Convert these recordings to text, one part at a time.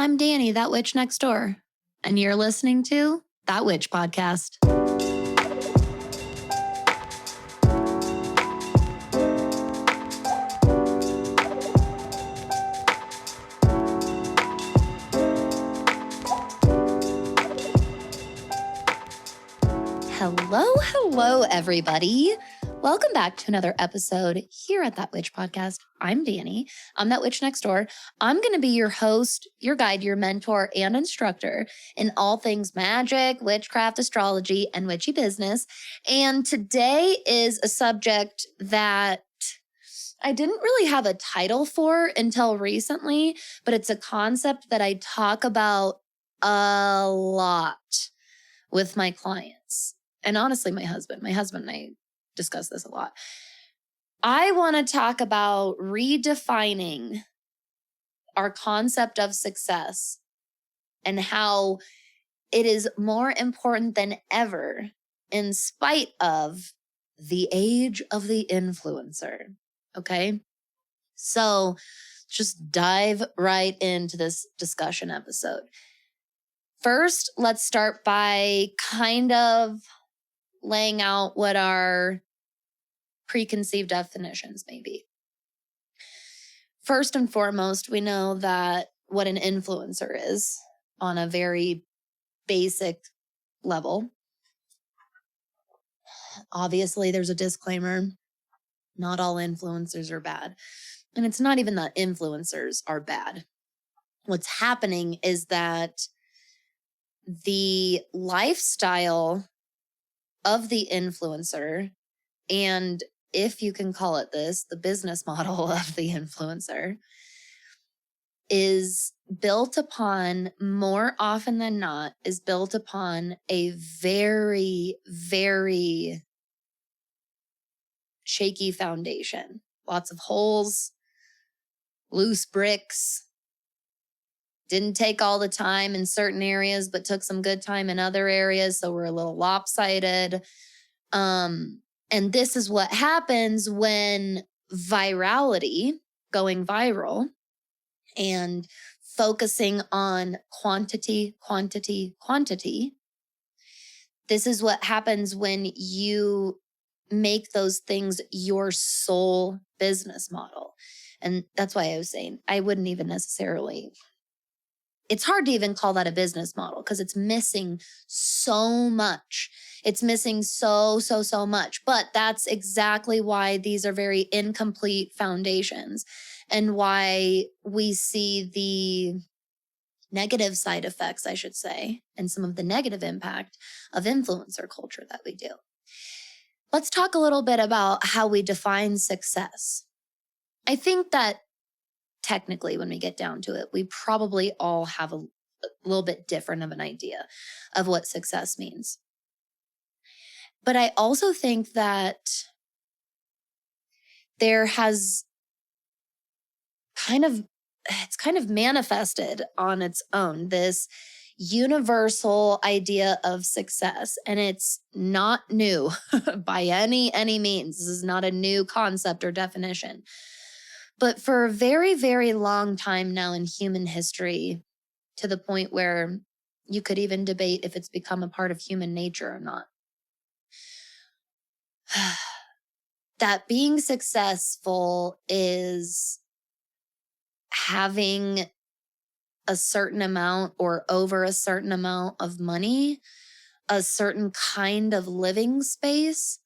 I'm Danny, that witch next door, and you're listening to That Witch Podcast. Hello, everybody. Welcome back to another episode here at That Witch Podcast. I'm Danny. I'm that witch next door. I'm going to be your host, your guide, your mentor, and instructor in all things magic, witchcraft, astrology, and witchy business. And today is a subject that I didn't really have a title for until recently, but it's a concept that I talk about a lot with my clients. And honestly, my husband and I discuss this a lot. I want to talk about redefining our concept of success and how it is more important than ever in spite of the age of the influencer. Okay? So just dive right into this discussion episode. First, let's start by kind of laying out what our preconceived definitions may be. First and foremost, we know that what an influencer is on a very basic level. Obviously, there's a disclaimer. Not all influencers are bad. And it's not even that influencers are bad. What's happening is that the lifestyle of the influencer, and if you can call it this, the business model of the influencer, is built upon, more often than not, is built upon a very, very shaky foundation. Lots of holes, loose bricks. Didn't take all the time in certain areas, but took some good time in other areas. So we're a little lopsided. And this is what happens when virality, going viral, and focusing on quantity. This is what happens when you make those things your sole business model. And that's why I was saying I wouldn't even necessarily... It's hard to even call that a business model because it's missing so much. It's missing so much. But that's exactly why these are very incomplete foundations and why we see the negative side effects, I should say, and some of the negative impact of influencer culture that we do. Let's talk a little bit about how we define success. I think that technically, when we get down to it, we probably all have a little bit different of an idea of what success means. But I also think that there has it's kind of manifested on its own, this universal idea of success. And it's not new by any means. This is not a new concept or definition. But for a very, very long time now in human history, to the point where you could even debate if it's become a part of human nature or not, that being successful is having a certain amount or over a certain amount of money, a certain kind of living space,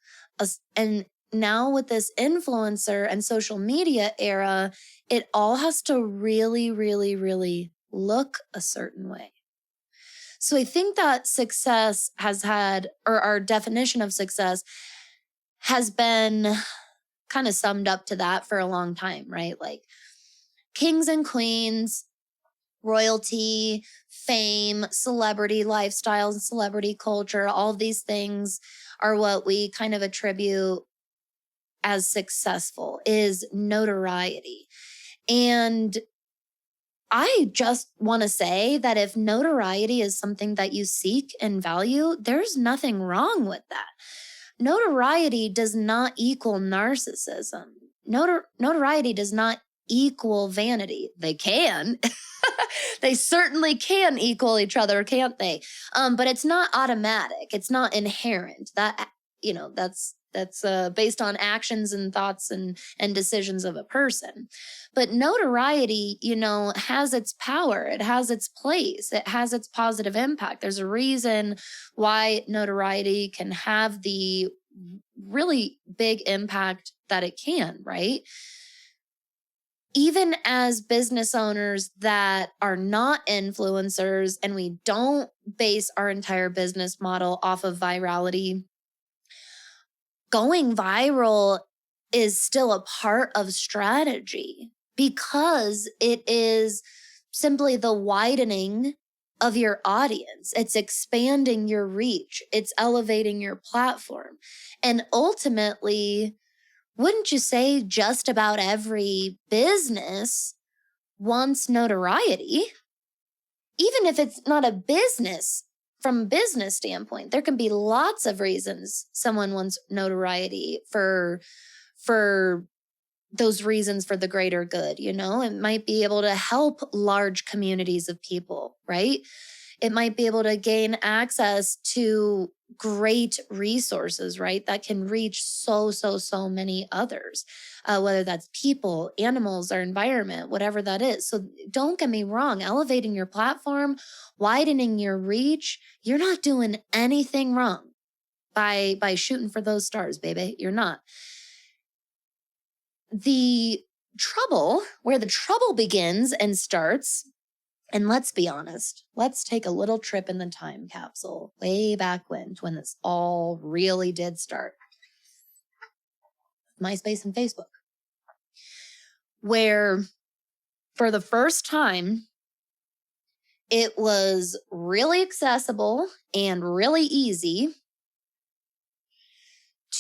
and now with this influencer and social media era, it all has to really, really, really look a certain way. So I think that success has had, or our definition of success has been kind of summed up to that for a long time, right? Like kings and queens, royalty, fame, celebrity lifestyles, celebrity culture, all of these things are what we kind of attribute as successful, is notoriety. And I just want to say that if notoriety is something that you seek and value, there's nothing wrong with that. Notoriety does not equal narcissism. Notoriety does not equal vanity. They can. They certainly can equal each other, can't they? But it's not automatic. It's not inherent. That, that's based on actions and thoughts and decisions of a person. But notoriety, has its power. It has its place. It has its positive impact. There's a reason why notoriety can have the really big impact that it can, right? Even as business owners that are not influencers and we don't base our entire business model off of virality, going viral is still a part of strategy because it is simply the widening of your audience. It's expanding your reach. It's elevating your platform. And ultimately, wouldn't you say just about every business wants notoriety? Even if it's not a business, from a business standpoint, there can be lots of reasons someone wants notoriety for those reasons for the greater good, It might be able to help large communities of people, right? It might be able to gain access to great resources, right? That can reach so many others, whether that's people, animals, or environment, whatever that is. So don't get me wrong, elevating your platform, widening your reach, you're not doing anything wrong by shooting for those stars, baby. You're not. Where the trouble begins and starts, and let's be honest, let's take a little trip in the time capsule way back when this all really did start. MySpace and Facebook, where for the first time, it was really accessible and really easy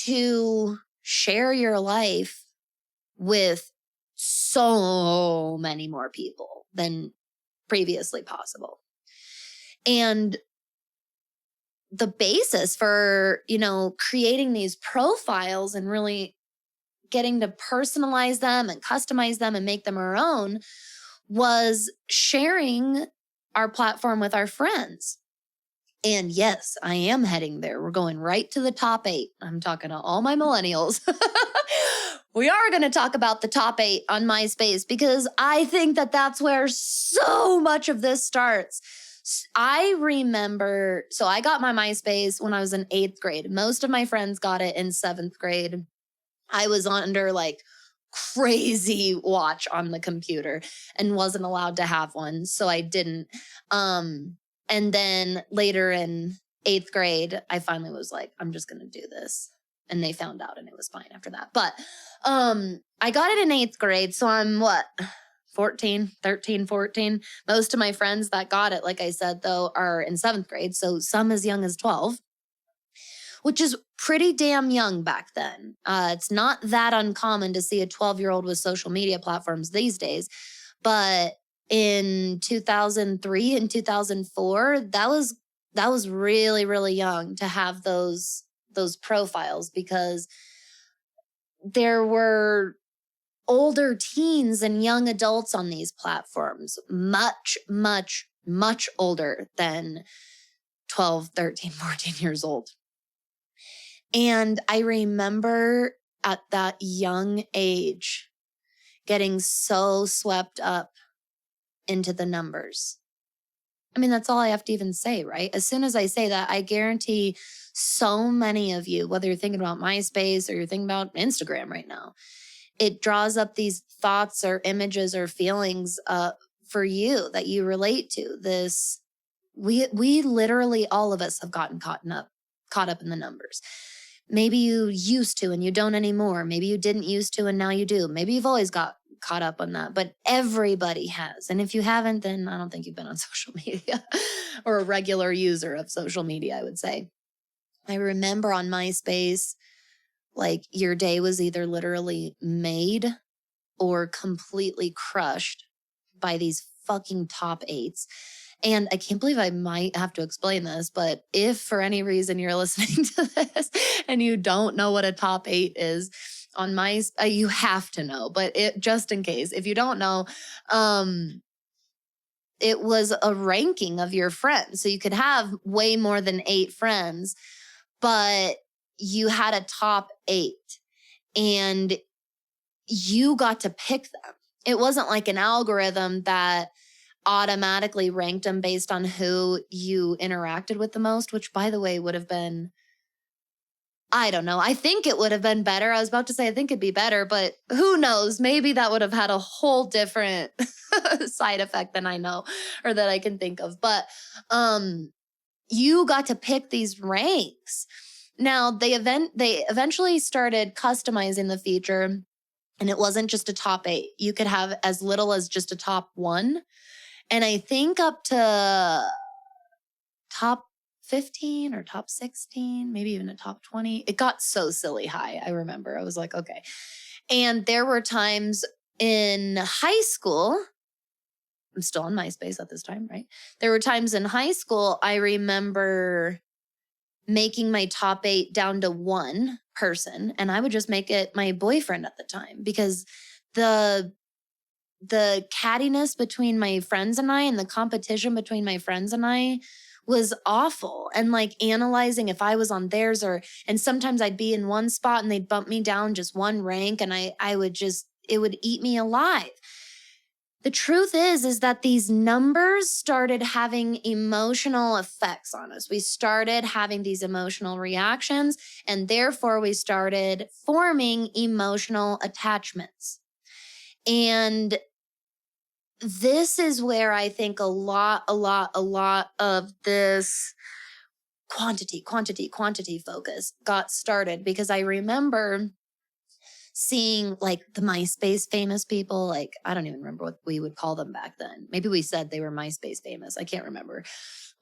to share your life with so many more people than previously possible. And the basis for, creating these profiles and really getting to personalize them and customize them and make them our own was sharing our platform with our friends. And yes, I am heading there. We're going right to the top 8. I'm talking to all my millennials. We are going to talk about the top 8 on MySpace because I think that that's where so much of this starts. I remember, so I got my MySpace when I was in 8th grade. Most of my friends got it in 7th grade. I was under crazy watch on the computer and wasn't allowed to have one, so I didn't. And then later in 8th grade, I finally was like, I'm just going to do this. And they found out and it was fine after that. But I got it in 8th grade. So I'm 13, 14. Most of my friends that got it, like I said, though, are in 7th grade. So some as young as 12, which is pretty damn young back then. It's not that uncommon to see a 12-year-old with social media platforms these days. But in 2003 and 2004, that was really, really young to have those profiles because there were older teens and young adults on these platforms, much, much, much older than 12, 13, 14 years old. And I remember at that young age getting so swept up into the numbers. I mean, that's all I have to even say, right? As soon as I say that, I guarantee so many of you, whether you're thinking about MySpace or you're thinking about Instagram right now, it draws up these thoughts or images or feelings for you that you relate to. We literally, all of us have gotten caught up in the numbers. Maybe you used to and you don't anymore. Maybe you didn't used to and now you do. Maybe you've always got caught up on that, but everybody has. And if you haven't, then I don't think you've been on social media or a regular user of social media, I would say. I remember on MySpace, like your day was either literally made or completely crushed by these fucking top 8s. And I can't believe I might have to explain this, but if for any reason you're listening to this and you don't know what a top 8 is, on my, you have to know, but just in case, if you don't know, it was a ranking of your friends. So you could have way more than 8 friends, but you had a top 8 and you got to pick them. It wasn't like an algorithm that automatically ranked them based on who you interacted with the most, which by the way would have been, I don't know. I think it would have been better. I was about to say, I think it'd be better, but who knows? Maybe that would have had a whole different side effect than I know or that I can think of. But you got to pick these ranks. Now they eventually started customizing the feature, and it wasn't just a top 8. You could have as little as just a top 1. And I think up to top 15 or top 16, maybe even a top 20. It got so silly high. I remember I was like, okay. And there were times in high school, I'm still on MySpace at this time, right? There were times in high school, I remember making my top 8 down to 1 person, and I would just make it my boyfriend at the time, because the cattiness between my friends and I and the competition between my friends and I was awful. And like analyzing if I was on theirs, and sometimes I'd be in one spot and they'd bump me down just 1 rank, and I would just, it would eat me alive. The truth is that these numbers started having emotional effects on us. We started having these emotional reactions, and therefore we started forming emotional attachments. And this is where I think a lot of this quantity focus got started, because I remember seeing like the MySpace famous people, like, I don't even remember what we would call them back then. Maybe we said they were MySpace famous. I can't remember.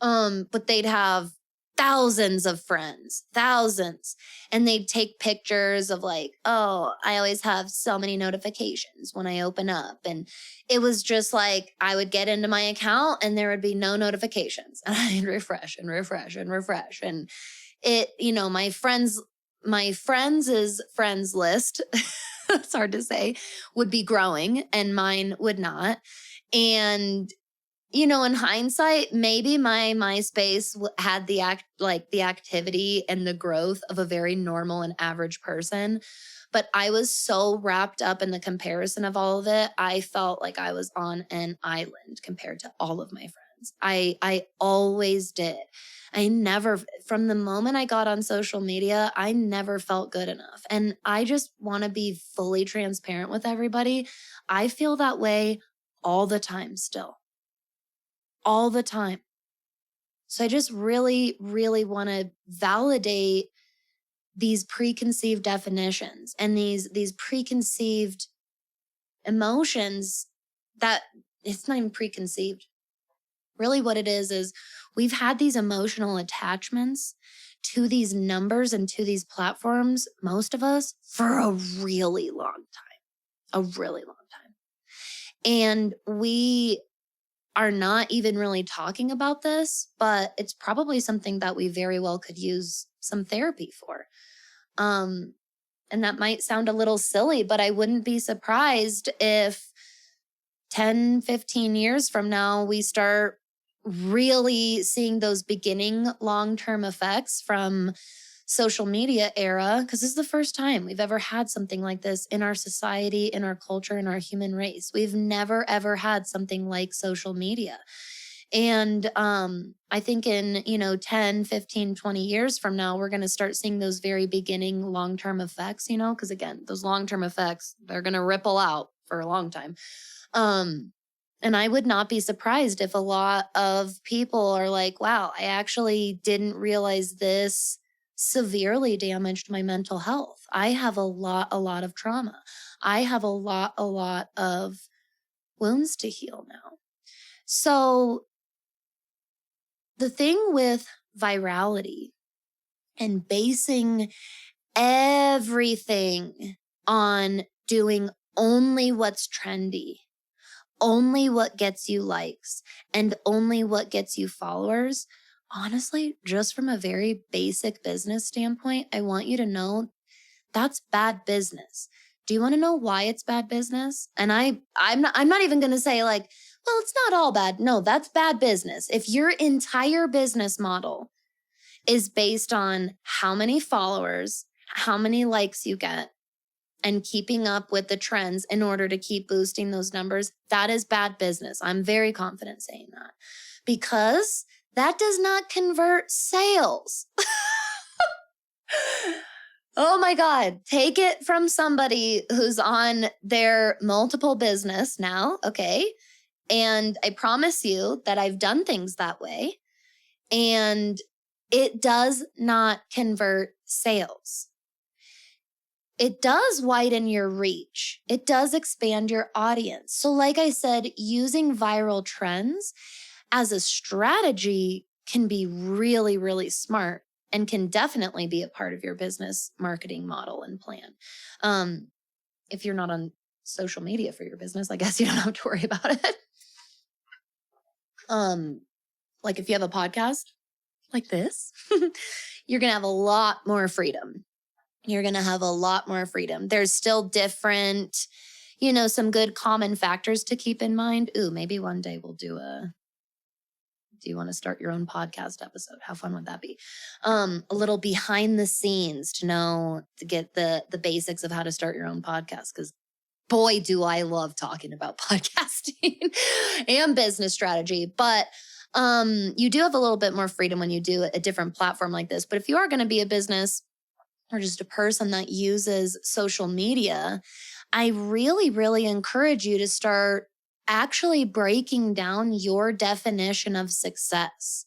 But they'd have thousands of friends, thousands. And they'd take pictures of like, oh, I always have so many notifications when I open up. And it was just like, I would get into my account and there would be no notifications. And I'd refresh and refresh and refresh. And it, my friends' friends list, it's hard to say, would be growing and mine would not. And in hindsight, maybe my MySpace had the activity and the growth of a very normal and average person. But I was so wrapped up in the comparison of all of it. I felt like I was on an island compared to all of my friends. I always did. I never, from the moment I got on social media, I never felt good enough. And I just want to be fully transparent with everybody. I feel that way all the time still. All the time. So I just really, really want to validate these preconceived definitions and these preconceived emotions that it's not even preconceived. Really what it is we've had these emotional attachments to these numbers and to these platforms, most of us, for a really long time. A really long time. And we are not even really talking about this, but it's probably something that we very well could use some therapy for. And that might sound a little silly, but I wouldn't be surprised if 10, 15 years from now, we start really seeing those beginning long-term effects from social media era, because this is the first time we've ever had something like this in our society, in our culture, in our human race. We've never, ever had something like social media. And I think in, 10, 15, 20 years from now, we're going to start seeing those very beginning long-term effects, because again, those long-term effects, they're going to ripple out for a long time. And I would not be surprised if a lot of people are like, wow, I actually didn't realize this severely damaged my mental health. I have a lot of trauma. I have a lot of wounds to heal now. So the thing with virality and basing everything on doing only what's trendy, only what gets you likes, and only what gets you followers, honestly, just from a very basic business standpoint, I want you to know That's bad business. Do you want to know why it's bad business? And I'm not even going to say like, well, it's not all bad. No, that's bad business. If your entire business model is based on how many followers, how many likes you get, and keeping up with the trends in order to keep boosting those numbers, that is bad business. I'm very confident saying that because that does not convert sales. Oh my God. Take it from somebody who's on their multiple business now. Okay. And I promise you that I've done things that way. And it does not convert sales. It does widen your reach. It does expand your audience. So like I said, using viral trends as a strategy can be really, really smart and can definitely be a part of your business marketing model and plan. If you're not on social media for your business, I guess you don't have to worry about it. Like if you have a podcast like this, you're going to have a lot more freedom. You're going to have a lot more freedom. There's still different, some good common factors to keep in mind. Ooh, maybe one day we'll do you want to start your own podcast episode? How fun would that be? A little behind the scenes to get the basics of how to start your own podcast. Because boy, do I love talking about podcasting and business strategy. But you do have a little bit more freedom when you do a different platform like this. But if you are going to be a business or just a person that uses social media, I really, really encourage you to start actually breaking down your definition of success.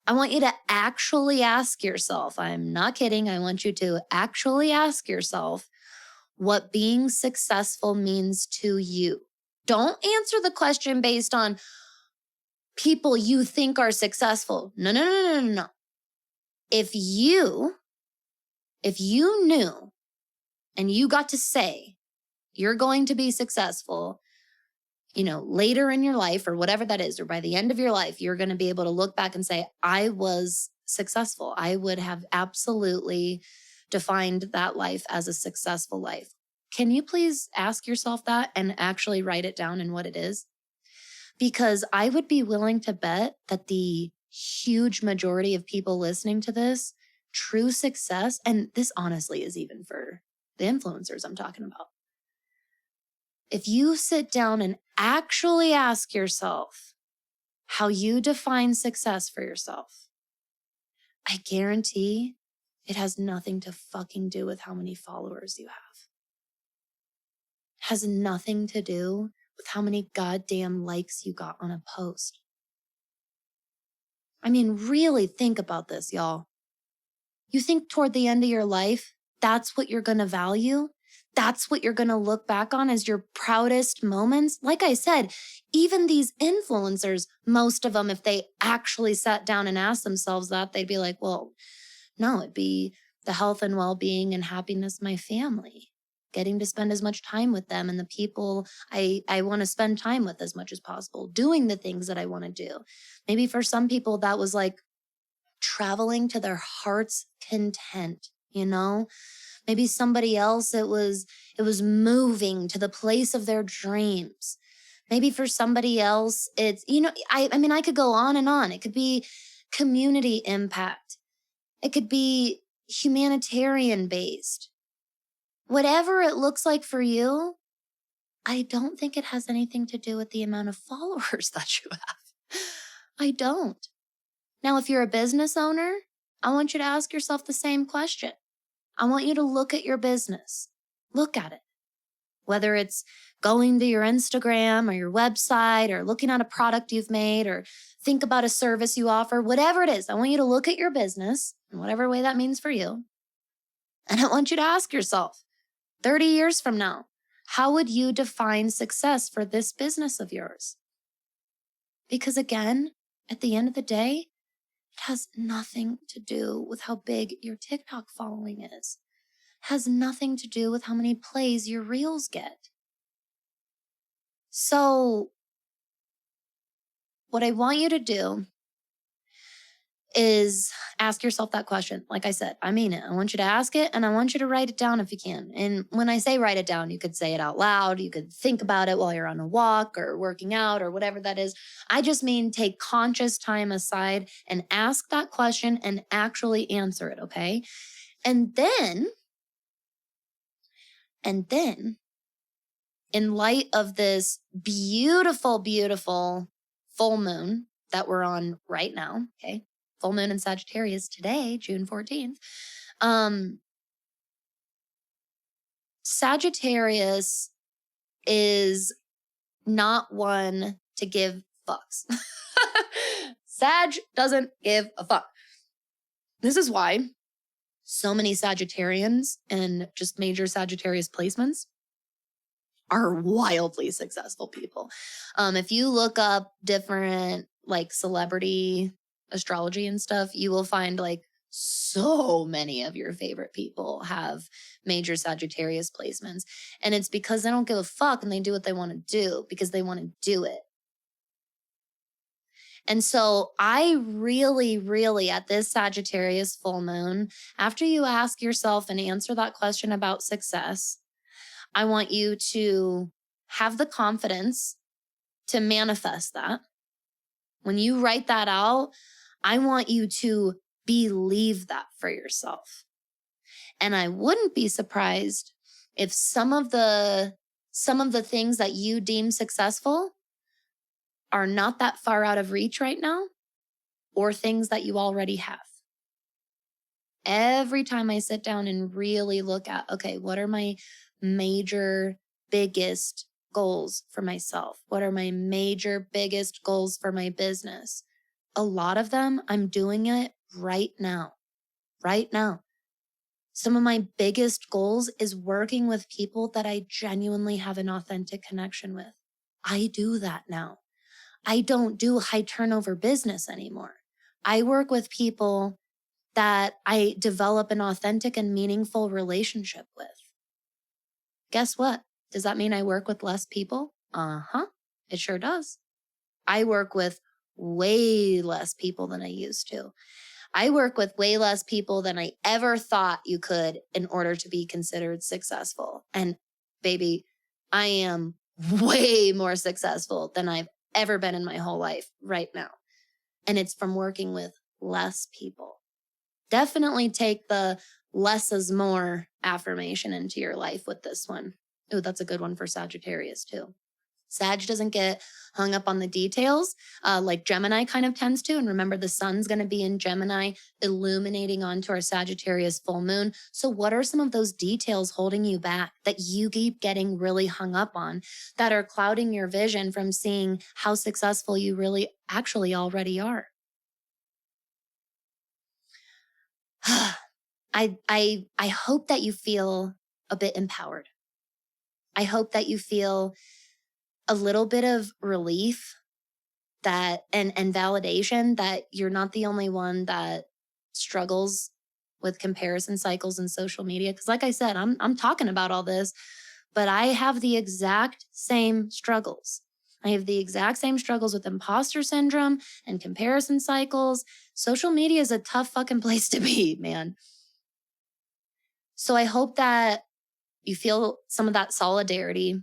I want you to actually ask yourself, I'm not kidding, I want you to actually ask yourself what being successful means to you. Don't answer the question based on people you think are successful. No. If you knew and you got to say you're going to be successful, later in your life or whatever that is, or by the end of your life, you're going to be able to look back and say, I was successful. I would have absolutely defined that life as a successful life. Can you please ask yourself that and actually write it down in what it is? Because I would be willing to bet that the huge majority of people listening to this, true success, and this honestly is even for the influencers I'm talking about. If you sit down and actually ask yourself how you define success for yourself, I guarantee it has nothing to fucking do with how many followers you have. It has nothing to do with how many goddamn likes you got on a post. I mean, really think about this, y'all. You think toward the end of your life, that's what you're going to value? That's what you're going to look back on as your proudest moments? Like I said, even these influencers, most of them, if they actually sat down and asked themselves that, they'd be like, well, no, it'd be the health and well-being and happiness of my family, getting to spend as much time with them and the people I want to spend time with as much as possible, doing the things that I want to do. Maybe for some people that was like traveling to their heart's content, Maybe somebody else, it was moving to the place of their dreams. Maybe for somebody else, it's, I could go on and on. It could be community impact. It could be humanitarian based. Whatever it looks like for you, I don't think it has anything to do with the amount of followers that you have. I don't. Now, if you're a business owner, I want you to ask yourself the same question. I want you to look at your business. Look at it. Whether it's going to your Instagram or your website or looking at a product you've made or think about a service you offer, whatever it is, I want you to look at your business in whatever way that means for you. And I want you to ask yourself, 30 years from now, how would you define success for this business of yours? Because again, at the end of the day, it has nothing to do with how big your TikTok following is. It has nothing to do with how many plays your reels get. So what I want you to do is ask yourself that question. Like I said, I mean it. I want you to ask it and I want you to write it down if you can. And when I say write it down, you could say it out loud. You could think about it while you're on a walk or working out or whatever that is. I just mean take conscious time aside and ask that question and actually answer it, okay? And then, in light of this beautiful, beautiful full moon that we're on right now, okay? Full moon in Sagittarius today, June 14th. Sagittarius is not one to give fucks. Sag doesn't give a fuck. This is why so many Sagittarians and just major Sagittarius placements are wildly successful people. If you look up different like celebrity astrology and stuff, you will find like so many of your favorite people have major Sagittarius placements. And it's because they don't give a fuck and they do what they want to do because they want to do it. And so I really, really, at this Sagittarius full moon, after you ask yourself and answer that question about success, I want you to have the confidence to manifest that. When you write that out, I want you to believe that for yourself. And I wouldn't be surprised if some of the things that you deem successful are not that far out of reach right now, or things that you already have. Every time I sit down and really look at, okay, what are my major, biggest goals for myself? What are my major, biggest goals for my business? A lot of them, I'm doing it right now. Right now. Some of my biggest goals is working with people that I genuinely have an authentic connection with. I do that now. I don't do high turnover business anymore. I work with people that I develop an authentic and meaningful relationship with. Guess what? Does that mean I work with less people? Uh-huh. It sure does. I work with way less people than I used to. I work with way less people than I ever thought you could in order to be considered successful. And baby, I am way more successful than I've ever been in my whole life right now. And it's from working with less people. Definitely take the less is more affirmation into your life with this one. Oh, that's a good one for Sagittarius too. Sag doesn't get hung up on the details like Gemini kind of tends to. And remember, the sun's going to be in Gemini, illuminating onto our Sagittarius full moon. So what are some of those details holding you back that you keep getting really hung up on that are clouding your vision from seeing how successful you really actually already are? I hope that you feel a bit empowered. I hope that you feel a little bit of relief that and validation that you're not the only one that struggles with comparison cycles and social media. Because like I said, I'm talking about all this, but I have the exact same struggles. I have the exact same struggles with imposter syndrome and comparison cycles. Social media is a tough fucking place to be, man. So I hope that you feel some of that solidarity.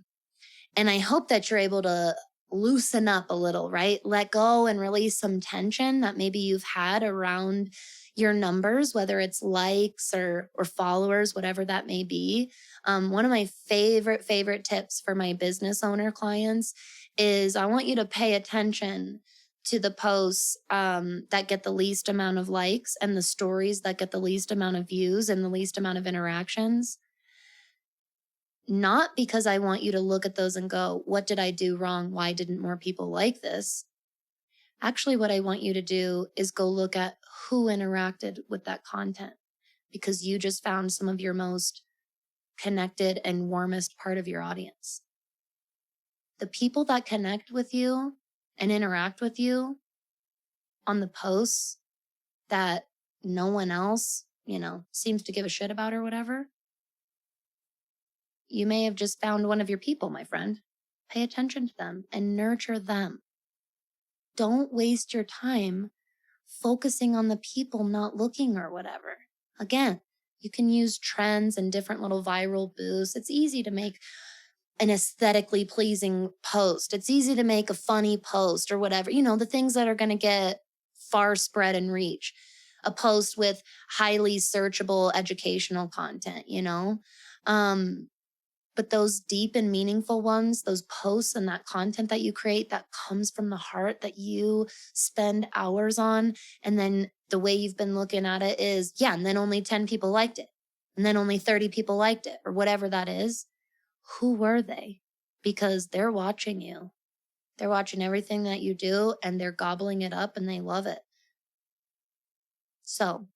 And I hope that you're able to loosen up a little, right? Let go and release some tension that maybe you've had around your numbers, whether it's likes or followers, whatever that may be. One of my favorite tips for my business owner clients is I want you to pay attention to the posts that get the least amount of likes and the stories that get the least amount of views and the least amount of interactions. Not because I want you to look at those and go, what did I do wrong? Why didn't more people like this? Actually, what I want you to do is go look at who interacted with that content, because you just found some of your most connected and warmest part of your audience. The people that connect with you and interact with you on the posts that no one else, seems to give a shit about or whatever, you may have just found one of your people, my friend. Pay attention to them and nurture them. Don't waste your time focusing on the people not looking or whatever. Again, you can use trends and different little viral boosts. It's easy to make an aesthetically pleasing post. It's easy to make a funny post or whatever, the things that are going to get far spread and reach. A post with highly searchable educational content. But those deep and meaningful ones, those posts and that content that you create that comes from the heart that you spend hours on. And then the way you've been looking at it is, and then only 10 people liked it. And then only 30 people liked it or whatever that is. Who were they? Because they're watching you. They're watching everything that you do and they're gobbling it up and they love it. So,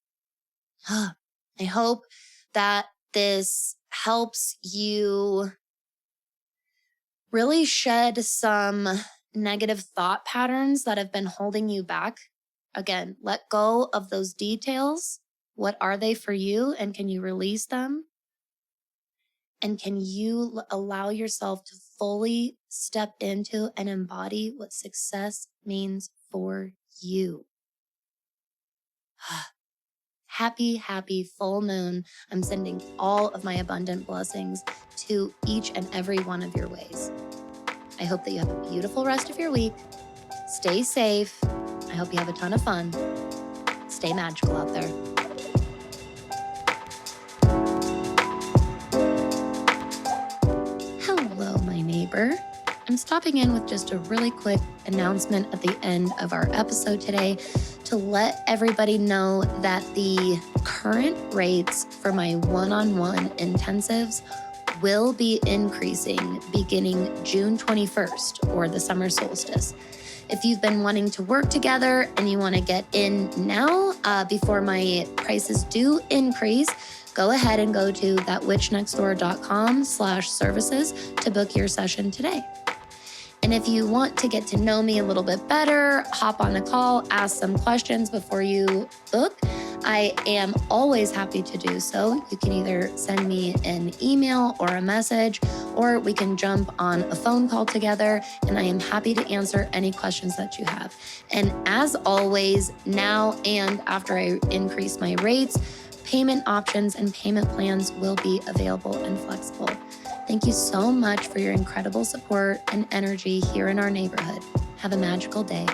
I hope that this helps you really shed some negative thought patterns that have been holding you back. Again, let go of those details. What are they for you? And can you release them? And can you allow yourself to fully step into and embody what success means for you? Happy full moon. I'm sending all of my abundant blessings to each and every one of your ways. I hope that you have a beautiful rest of your week. Stay safe. I hope you have a ton of fun. Stay magical out there. Hello, my neighbor. I'm stopping in with just a really quick announcement at the end of our episode today to let everybody know that the current rates for my one-on-one intensives will be increasing beginning June 21st or the summer solstice. If you've been wanting to work together and you want to get in now before my prices do increase, go ahead and go to thatwitchnextdoor.com/services to book your session today. And if you want to get to know me a little bit better, hop on a call, ask some questions before you book, I am always happy to do so. You can either send me an email or a message, or we can jump on a phone call together, and I am happy to answer any questions that you have. And as always, now and after I increase my rates, payment options and payment plans will be available and flexible. Thank you so much for your incredible support and energy here in our neighborhood. Have a magical day.